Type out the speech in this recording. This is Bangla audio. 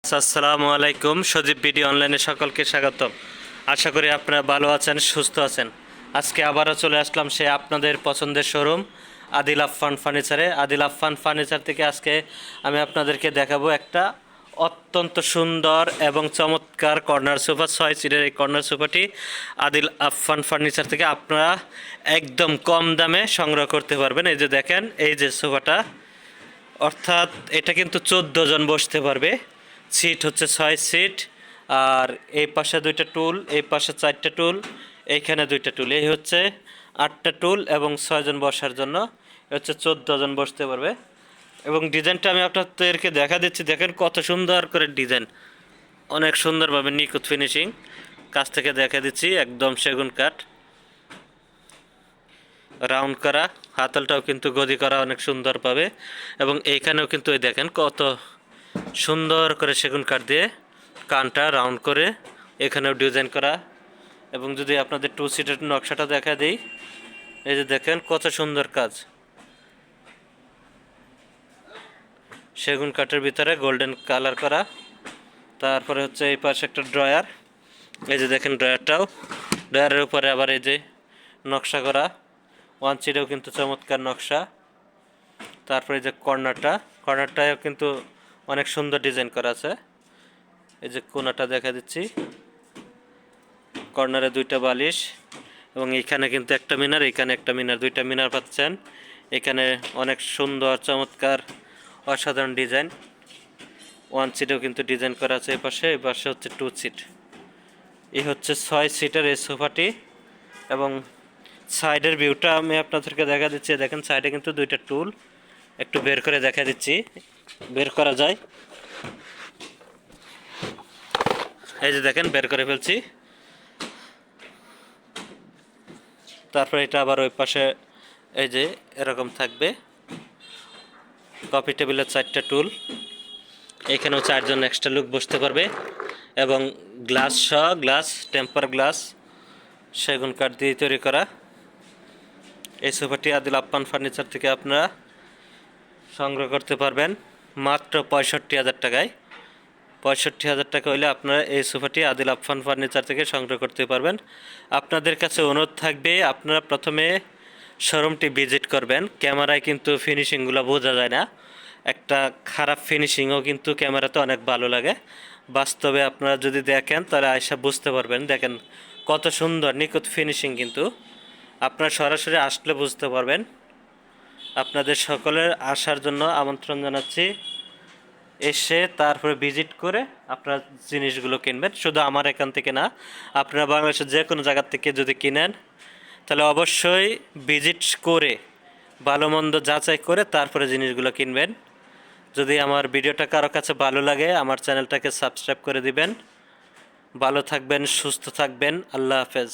আসসালামু আলাইকুম। সজীব বিডি অনলাইনে সকলকে স্বাগতম। আশা করি আপনারা ভালো আছেন, সুস্থ আছেন। আজকে আবারও চলে আসলাম সে আপনাদের পছন্দের শোরুম আদিল আফফান ফার্নিচারে। আদিল আফফান ফার্নিচার থেকে আজকে আমি আপনাদেরকে দেখাবো একটা অত্যন্ত সুন্দর এবং চমৎকার কর্নার সোফা। 6 সিটের এই কর্নার সোফাটি আদিল আফফান ফার্নিচার থেকে আপনারা একদম কম দামে সংগ্রহ করতে পারবেন। এই যে দেখেন, এই যে সোফাটা, অর্থাৎ এটা কিন্তু 14 জন বসতে পারবে। সিট হচ্ছে 6 সিট, আর এই পাশে 2টা টুল, এই পাশে 4টা টুল, এইখানে 2টা টুল, এই হচ্ছে 8টা টুল এবং 6 জন বসার জন্য হচ্ছে 14 জন বসতে পারবে। এবং ডিজাইনটা আমি আপনাদেরকে দেখা দিচ্ছি, দেখেন কত সুন্দর করে ডিজাইন, অনেক সুন্দরভাবে নিখুঁত ফিনিশিং। কাছ থেকে দেখা দিচ্ছি, একদম সেগুন কাঠ, রাউন্ড করা, হাতলটাও কিন্তু গদি করা অনেক সুন্দর পাবে। এবং এইখানেও কিন্তু এই দেখেন কত সুন্দর করে সেগুন কাঠ দিয়ে কানটা রাউন্ড করে এখানেও ডিজাইন করা। এবং যদি আপনাদের 2 সিটের নকশাটা দেখা দিই, এই যে দেখেন কত সুন্দর কাজ, সেগুন কাঠের ভিতরে গোল্ডেন কালার করা। তারপরে হচ্ছে এই পাশে একটা ড্রয়ার, এই যে দেখেন ড্রয়ারের উপরে আবার এই যে নকশা করা, 1 সিটেও কিন্তু চমৎকার নকশা। তারপরে এই যে কর্নারটাও কিন্তু অনেক সুন্দর ডিজাইন করা আছে। এই যে কোনাটা দেখা দিচ্ছি, কর্নারে 2টা বালিশ, এবং এখানে কিন্তু একটা মিনার, এখানে একটা মিনার, 2টা মিনার পাচ্ছেন। এখানে অনেক সুন্দর চমৎকার অসাধারণ ডিজাইন। 1 সিটেও কিন্তু ডিজাইন করা আছে। এই পাশে হচ্ছে 2 সিট। এই হচ্ছে 6 সিটের এই সোফাটি। এবং সাইডের ভিউটা আমি আপনাদেরকে দেখা দিচ্ছি, দেখেন সাইডে কিন্তু 2টা টুল, একটু বের করে দেখা দিচ্ছি, বের করা যায়। এই যে দেখেন বের করে ফেলছি। তারপরে এটা আবার ওই পাশে এই যে এরকম থাকবে। কফি টেবিলের 4টা টুল, এখানেও 4 জন এক্সট্রা লোক বসতে পারবে। এবং গ্লাস টেম্পার গ্লাস, সেগুন কাঠ দিয়ে তৈরি করা। এই সোফাটি আদিল আফফান ফার্নিচার থেকে আপনারা সংগ্রহ করতে পারবেন মাত্র 65,000 টাকায়। 65,000 টাকা হলে আপনারা এই সোফাটি আদিল আফফান ফার্নিচার থেকে সংগ্রহ করতে পারবেন। আপনাদের কাছে অনুরোধ থাকবে, আপনারা প্রথমে শোরুমটি ভিজিট করবেন। ক্যামেরায় কিন্তু ফিনিশিংগুলো বোঝা যায় না, একটা খারাপ ফিনিশিংও কিন্তু ক্যামেরাতে অনেক ভালো লাগে। বাস্তবে আপনারা যদি দেখেন তাহলে আয়সা বুঝতে পারবেন। দেখেন কত সুন্দর নিখুঁত ফিনিশিং, কিন্তু আপনারা সরাসরি আসলে বুঝতে পারবেন। আপনাদের সকলের আসার জন্য আমন্ত্রণ জানাচ্ছি। এসে তারপরে ভিজিট করে আপনারা জিনিসগুলো কিনবেন। শুধু আমার এখান থেকে না, আপনারা বাংলাদেশের যে কোনো জায়গা থেকে যদি কিনেন তাহলে অবশ্যই ভিজিট করে ভালো মন্দ যাচাই করে তারপরে জিনিসগুলো কিনবেন। যদি আমার ভিডিওটা কারো কাছে ভালো লাগে, আমার চ্যানেলটাকে সাবস্ক্রাইব করে দিবেন। ভালো থাকবেন, সুস্থ থাকবেন। আল্লাহ হাফেজ।